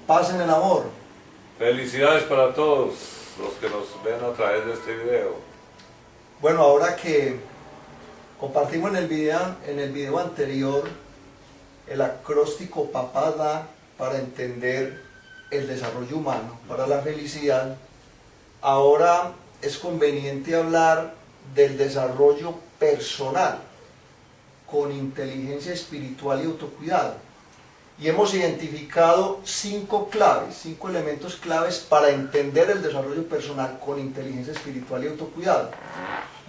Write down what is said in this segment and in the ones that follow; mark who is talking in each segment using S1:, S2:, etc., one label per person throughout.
S1: paz en el amor.
S2: Felicidades para todos los que nos ven a través de este video.
S1: Bueno, ahora que compartimos en el video anterior el acróstico Papá da para entender el desarrollo humano, para la felicidad, ahora es conveniente hablar del desarrollo personal con inteligencia espiritual y autocuidado. Y hemos identificado 5 elementos claves para entender el desarrollo personal con inteligencia espiritual y autocuidado.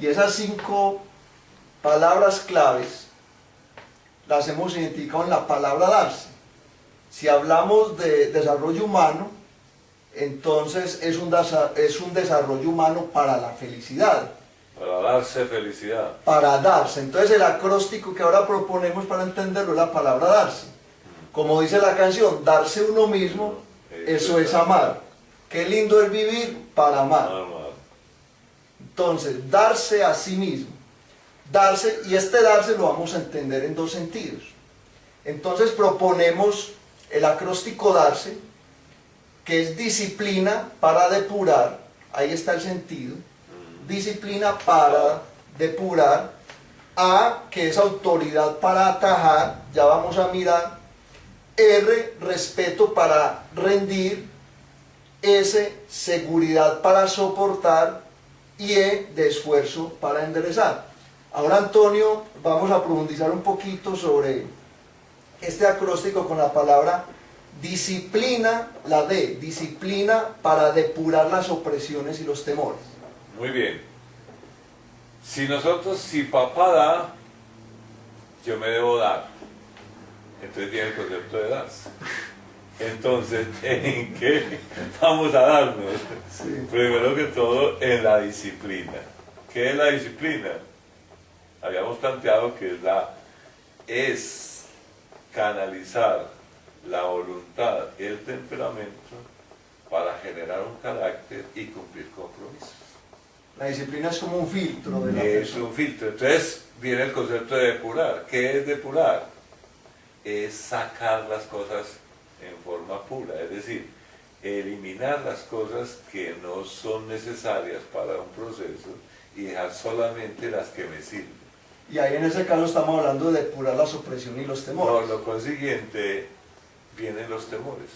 S1: Y esas 5 palabras claves las hemos identificado en la palabra darse. Si hablamos de desarrollo humano, entonces es un desarrollo humano para la felicidad.
S2: Para darse felicidad.
S1: Para darse. Entonces el acróstico que ahora proponemos para entenderlo es la palabra darse. Como dice la canción, darse uno mismo, eso es amar. Qué lindo es vivir para amar. Entonces, darse a sí mismo. Darse, y este darse lo vamos a entender en 2 sentidos. Entonces proponemos el acróstico darse, que es disciplina para depurar, ahí está el sentido, disciplina para depurar, A, que es autoridad para atajar, ya vamos a mirar, R, respeto para rendir, S, seguridad para soportar, y E, de esfuerzo para enderezar. Ahora, Antonio, vamos a profundizar un poquito sobre este acróstico con la palabra disciplina, la D, disciplina para depurar las opresiones y los temores.
S2: Muy bien. Si papá da, yo me debo dar. Entonces viene el concepto de darse. Entonces, ¿en qué vamos a darnos?
S1: Sí.
S2: Primero que todo, en la disciplina. ¿Qué es la disciplina? Habíamos planteado que es canalizar la voluntad, el temperamento, para generar un carácter y cumplir compromisos.
S1: La disciplina es como un filtro de la
S2: Es
S1: persona.
S2: un filtro. Entonces viene el concepto de depurar. ¿Qué es depurar? Es sacar las cosas en forma pura, es decir, eliminar las cosas que no son necesarias para un proceso y dejar solamente las que me sirven.
S1: Y ahí en ese caso estamos hablando de depurar la opresión y los temores.
S2: Por lo consiguiente, vienen los temores.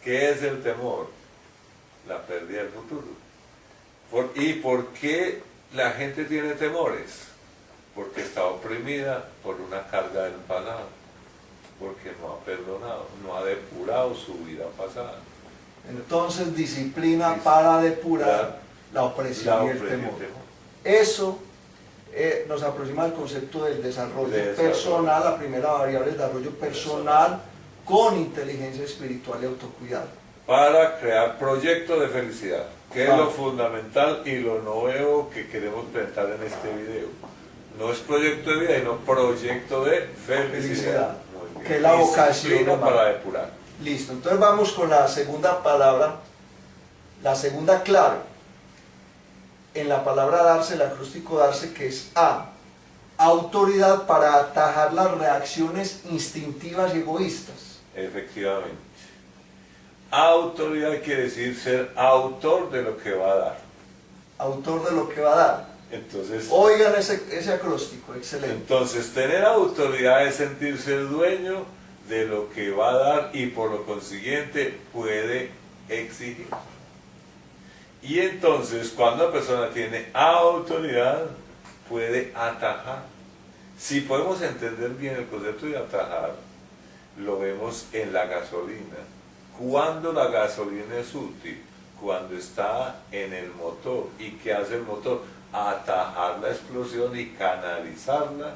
S2: ¿Qué es el temor? La pérdida del futuro. ¿Y por qué la gente tiene temores? Porque está oprimida por una carga del pasado, porque no ha perdonado, no ha depurado su vida pasada.
S1: Entonces, disciplina para depurar la opresión y el temor. Eso nos aproxima al concepto del desarrollo personal, la primera variable es desarrollo personal con inteligencia espiritual y autocuidado.
S2: Para crear proyectos de felicidad, que es lo fundamental y lo nuevo que queremos presentar en este video. No es proyecto de vida, sino proyecto de felicidad.
S1: Que es la vocación
S2: para depurar.
S1: Listo, entonces vamos con la segunda palabra, la segunda clave. En la palabra darse, el acróstico darse, que es A, autoridad para atajar las reacciones instintivas y egoístas.
S2: Efectivamente. Autoridad quiere decir ser autor de lo que va a dar.
S1: Autor de lo que va a dar.
S2: Entonces,
S1: oigan ese acróstico, excelente.
S2: Entonces, tener autoridad es sentirse dueño de lo que va a dar y por lo consiguiente puede exigir. Y entonces, cuando una persona tiene autoridad, puede atajar. Si podemos entender bien el concepto de atajar, lo vemos en la gasolina. ¿Cuándo la gasolina es útil? Cuando está en el motor. ¿Y qué hace el motor? Atajar la explosión y canalizarla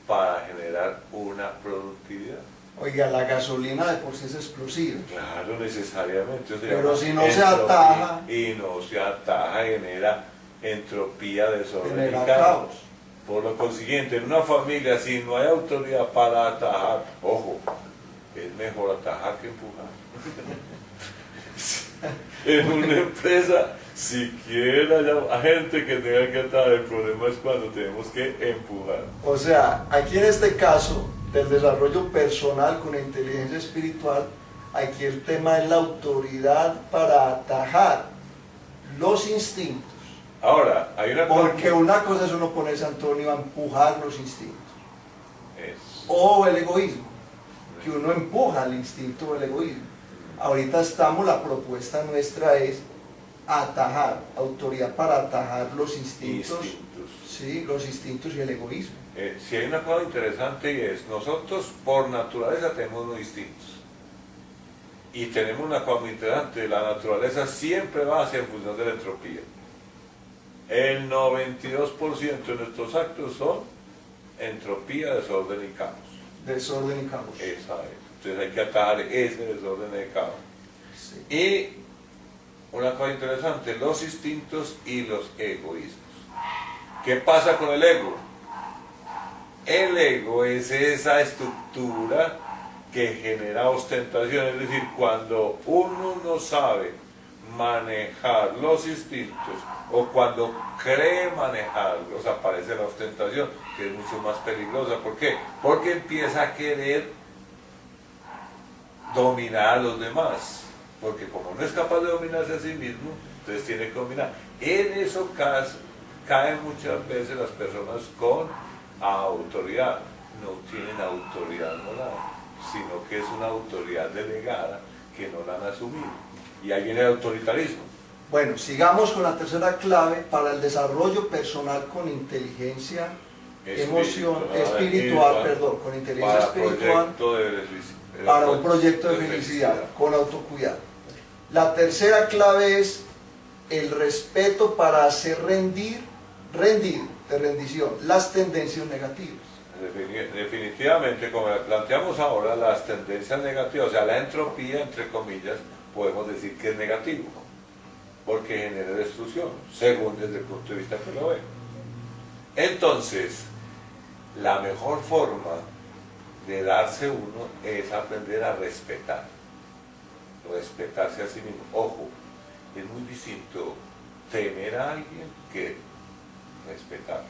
S2: para generar una productividad.
S1: Oiga, la gasolina de por sí es explosiva.
S2: Claro, necesariamente.
S1: Pero si no se ataja...
S2: Y no se ataja, genera entropía, desorden
S1: genera
S2: y caos.
S1: caos.
S2: Por lo consiguiente, en una familia, si no hay autoridad para atajar, ojo, es mejor atajar que empujar. En una empresa, siquiera hay gente que tenga que atajar, el problema es cuando tenemos que empujar.
S1: O sea, aquí en este caso, del desarrollo personal con inteligencia espiritual, Aquí el tema es la autoridad para atajar los instintos.
S2: Ahora, hay una
S1: Porque una cosa es uno ponerse, Antonio, a empujar los instintos.
S2: Es-
S1: O el egoísmo, que uno empuja el instinto o el egoísmo. Ahorita la propuesta nuestra es atajar, autoridad para atajar los instintos, sí, los instintos y el egoísmo.
S2: Si hay una cosa interesante y es, nosotros por naturaleza tenemos unos instintos. Y tenemos una cosa muy interesante, la naturaleza siempre va hacia en función de la entropía. El 92% de nuestros actos son entropía, desorden y caos.
S1: Desorden y caos.
S2: Esa es. Entonces hay que atajar ese desorden y caos.
S1: Sí.
S2: Y una cosa interesante, los instintos y los egoísmos. ¿Qué pasa con el ego? El ego es esa estructura que genera ostentación, es decir, cuando uno no sabe manejar los instintos o cuando cree manejarlos, aparece la ostentación, que es mucho más peligrosa. ¿Por qué? Porque empieza a querer dominar a los demás, porque como no es capaz de dominarse a sí mismo, entonces tiene que dominar. En eso caen muchas veces las personas con autoridad, no tienen autoridad moral, sino que es una autoridad delegada que no la han asumido. Y ahí viene el autoritarismo.
S1: Bueno, sigamos con la tercera clave para el desarrollo personal con inteligencia espiritual, con inteligencia espiritual, para un proyecto de felicidad, con autocuidado. La tercera clave es el respeto para hacer rendir de rendición las tendencias negativas.
S2: Definitivamente, como planteamos ahora, las tendencias negativas, o sea, la entropía, entre comillas, podemos decir que es negativo, porque genera destrucción, según desde el punto de vista que lo ve. Entonces, la mejor forma de darse uno es aprender a respetarse a sí mismo. Ojo, es muy distinto temer a alguien que respetar.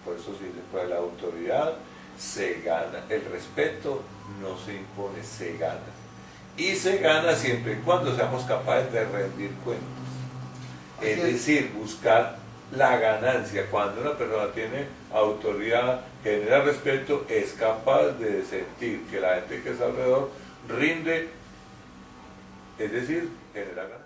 S2: Por eso sí, después de la autoridad se gana, el respeto no se impone, se gana. Y se gana siempre y cuando seamos capaces de rendir cuentas. Es decir, buscar la ganancia. Cuando una persona tiene autoridad, genera respeto, es capaz de sentir que la gente que está alrededor rinde, es decir, genera ganancia.